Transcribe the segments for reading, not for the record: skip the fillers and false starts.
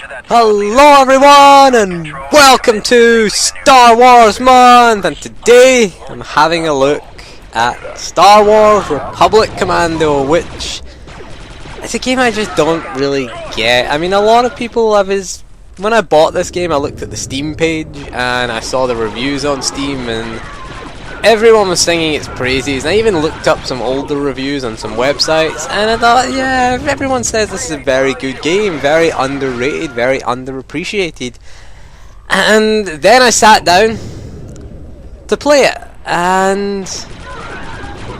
Hello everyone and welcome to Star Wars Month, and today I'm having a look at Star Wars Republic Commando, which is a game I just don't really get. I mean, a lot of people have when I bought this game I looked at the Steam page and I saw the reviews on Steam and everyone was singing its praises. I even looked up some older reviews on some websites and I thought, yeah, everyone says this is a very good game, very underrated, very underappreciated. And then I sat down to play it and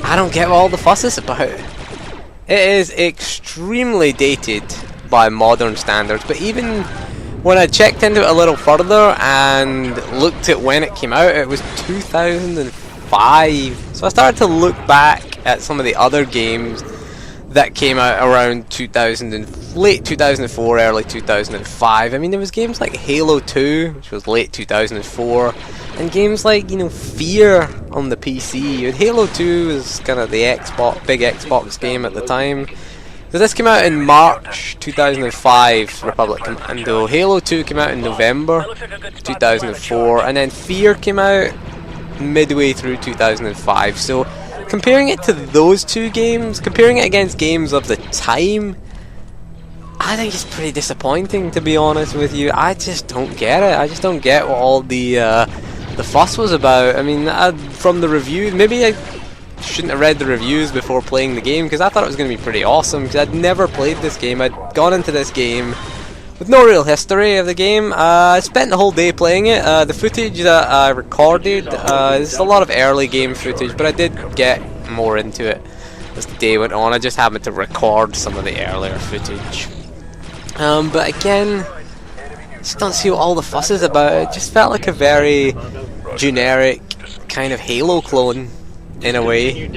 I don't get what all the fuss is about. It is extremely dated by modern standards, but even when I checked into it a little further and looked at when it came out, it was 2005. So I started to look back at some of the other games that came out around late 2004, early 2005. I mean, there was games like Halo 2, which was late 2004, and games like, Fear on the PC. Halo 2 was kind of the big Xbox game at the time. So this came out in March 2005, Republic Commando. Halo 2 came out in November 2004, and then Fear came out midway through 2005. So comparing it to those two games, comparing it against games of the time, I think it's pretty disappointing, to be honest with you. I just don't get it. I just don't get what all the fuss was about. I mean, from the reviews, maybe I shouldn't have read the reviews before playing the game, because I thought it was going to be pretty awesome, because I'd never played this game. I'd gone into this game with no real history of the game. I spent the whole day playing it. The footage that I recorded is a lot of early game footage, but I did get more into it as the day went on. I just happened to record some of the earlier footage. But again, I just don't see what all the fuss is about. It just felt like a very generic kind of Halo clone, in a way,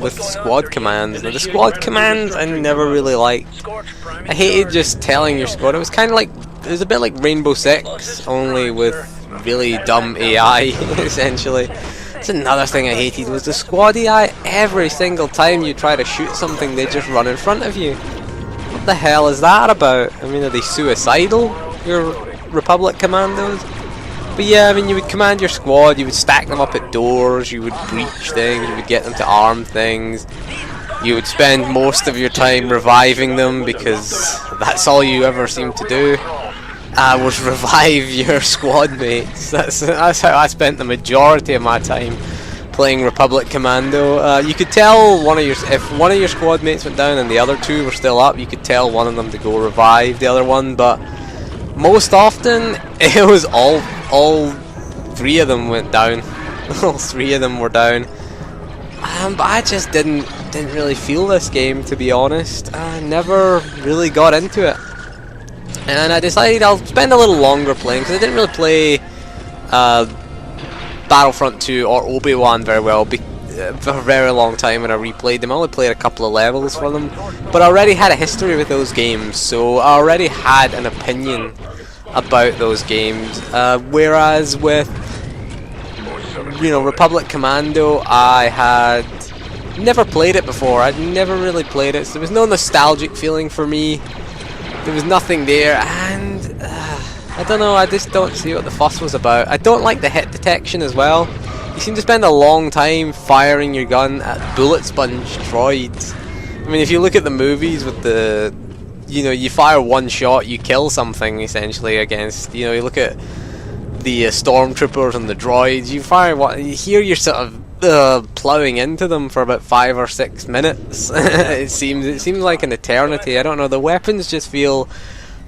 with squad commands. Now, the squad commands I never really liked. I hated just telling your squad. It was kind of like, it was a bit like Rainbow Six, only with really dumb AI, essentially. That's another thing I hated, was the squad AI. Every single time you try to shoot something, they just run in front of you. What the hell is that about? I mean, are they suicidal, your Republic Commandos? But yeah, I mean, you would command your squad, you would stack them up at doors, you would breach things, you would get them to arm things. You would spend most of your time reviving them, because that's all you ever seem to do, was revive your squad mates. That's how I spent the majority of my time playing Republic Commando. You could tell if one of your squad mates went down and the other two were still up, you could tell one of them to go revive the other one, but most often it was all three of them went down. All three of them were down. But I just didn't really feel this game, to be honest. I never really got into it, and I decided I'll spend a little longer playing, because I didn't really play Battlefront 2 or Obi-Wan very well for a very long time when I replayed them. I only played a couple of levels for them, but I already had a history with those games, so I already had an opinion about those games. Whereas with Republic Commando, I had never played it before. I'd never really played it, so there was no nostalgic feeling for me. There was nothing there, and I don't know, I just don't see what the fuss was about. I don't like the hit detection as well. You seem to spend a long time firing your gun at bullet sponge droids. I mean, if you look at the movies with the, you fire one shot, you kill something, essentially, against, you look at the stormtroopers and the droids, you fire here you're sort of plowing into them for about 5 or 6 minutes. It seems like an eternity. I don't know, the weapons just feel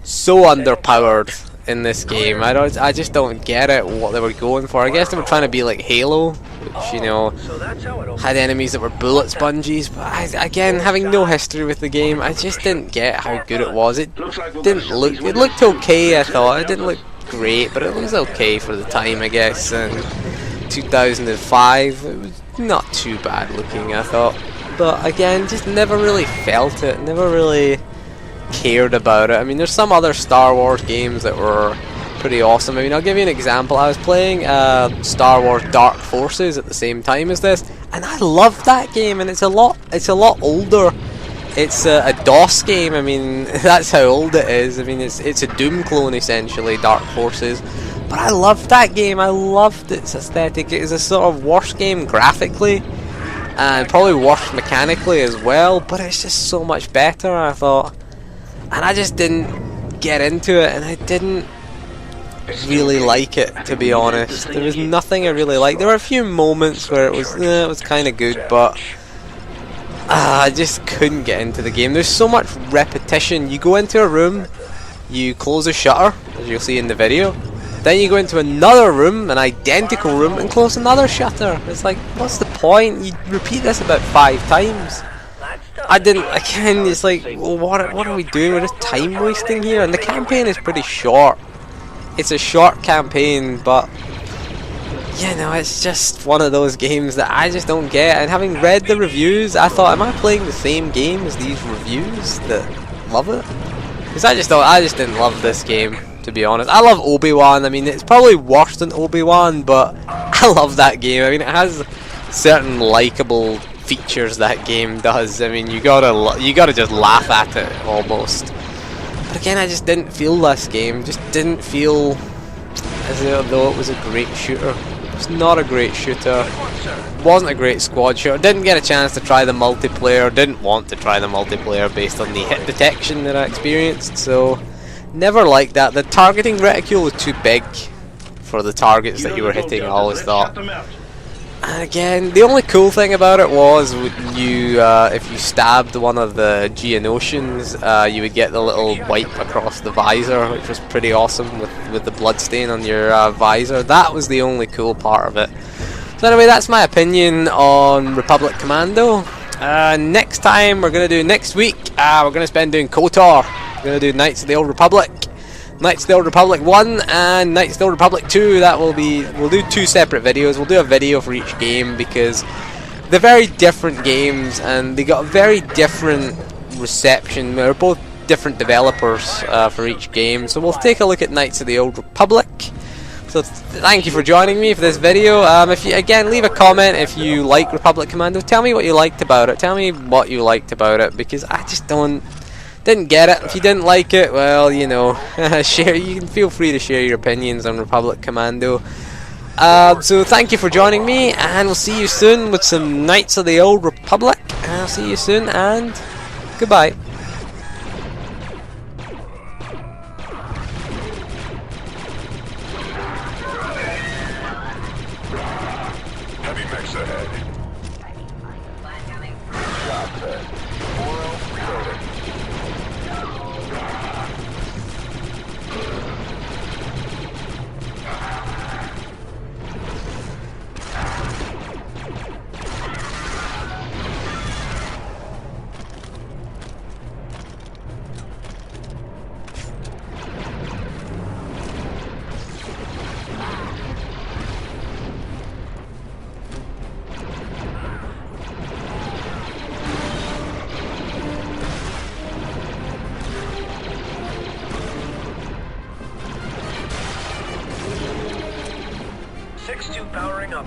so underpowered in this game. I just don't get it, what they were going for. I guess they were trying to be like Halo, which, had enemies that were bullet sponges, but again, having no history with the game, I just didn't get how good it was. It looked okay, I thought. It didn't look great, but it was okay for the time, I guess. And 2005, it was not too bad looking, I thought. But again, just never really felt it, never really cared about it. I mean, there's some other Star Wars games that were pretty awesome. I mean, I'll give you an example. I was playing Star Wars Dark Forces at the same time as this, and I loved that game, and it's a lot older It's a DOS game. I mean, that's how old it is. I mean, it's a Doom clone essentially, Dark Forces. But I loved that game. I loved its aesthetic. It is a sort of worse game graphically, and probably worse mechanically as well. But it's just so much better, I thought. And I just didn't get into it, and I didn't really like it, to be honest. There was nothing I really liked. There were a few moments where it was kind of good, but I just couldn't get into the game. There's so much repetition. You go into a room, you close a shutter, as you'll see in the video. Then you go into another room, an identical room, and close another shutter. It's like, what's the point? You repeat this about 5 times. Again, it's like, well, what are we doing? We're just time wasting here. And the campaign is pretty short. It's a short campaign, but you know, it's just one of those games that I just don't get. And having read the reviews, I thought, am I playing the same game as these reviews that love it? Because I just didn't love this game, to be honest. I love Obi-Wan. I mean, it's probably worse than Obi-Wan, but I love that game. I mean, it has certain likable features that game does. I mean, you gotta just laugh at it almost. But again, I just didn't feel this game. Just didn't feel as though it was a great shooter. It's not a great shooter. Wasn't a great squad shooter. Didn't get a chance to try the multiplayer. Didn't want to try the multiplayer based on the hit detection that I experienced. So never liked that. The targeting reticule was too big for the targets that you were hitting, I always thought. And again, the only cool thing about it was if you stabbed one of the Geonosians, you would get the little wipe across the visor, which was pretty awesome with the bloodstain on your visor. That was the only cool part of it. So anyway, that's my opinion on Republic Commando. Next time, next week, we're going to spend doing KOTOR. We're going to do Knights of the Old Republic. Knights of the Old Republic 1 and Knights of the Old Republic 2. We'll do 2 separate videos. We'll do a video for each game because they're very different games and they got a very different reception. They're both different developers for each game. So we'll take a look at Knights of the Old Republic. So thank you for joining me for this video. If you, again, leave a comment if you like Republic Commando. Tell me what you liked about it. Tell me what you liked about it, because I just didn't get it. If you didn't like it, well, you know, share. You can feel free to share your opinions on Republic Commando. So thank you for joining me, and we'll see you soon with some Knights of the Old Republic. And I'll see you soon, and goodbye. Heavy mix ahead. Shot set. Reloading. Powering up.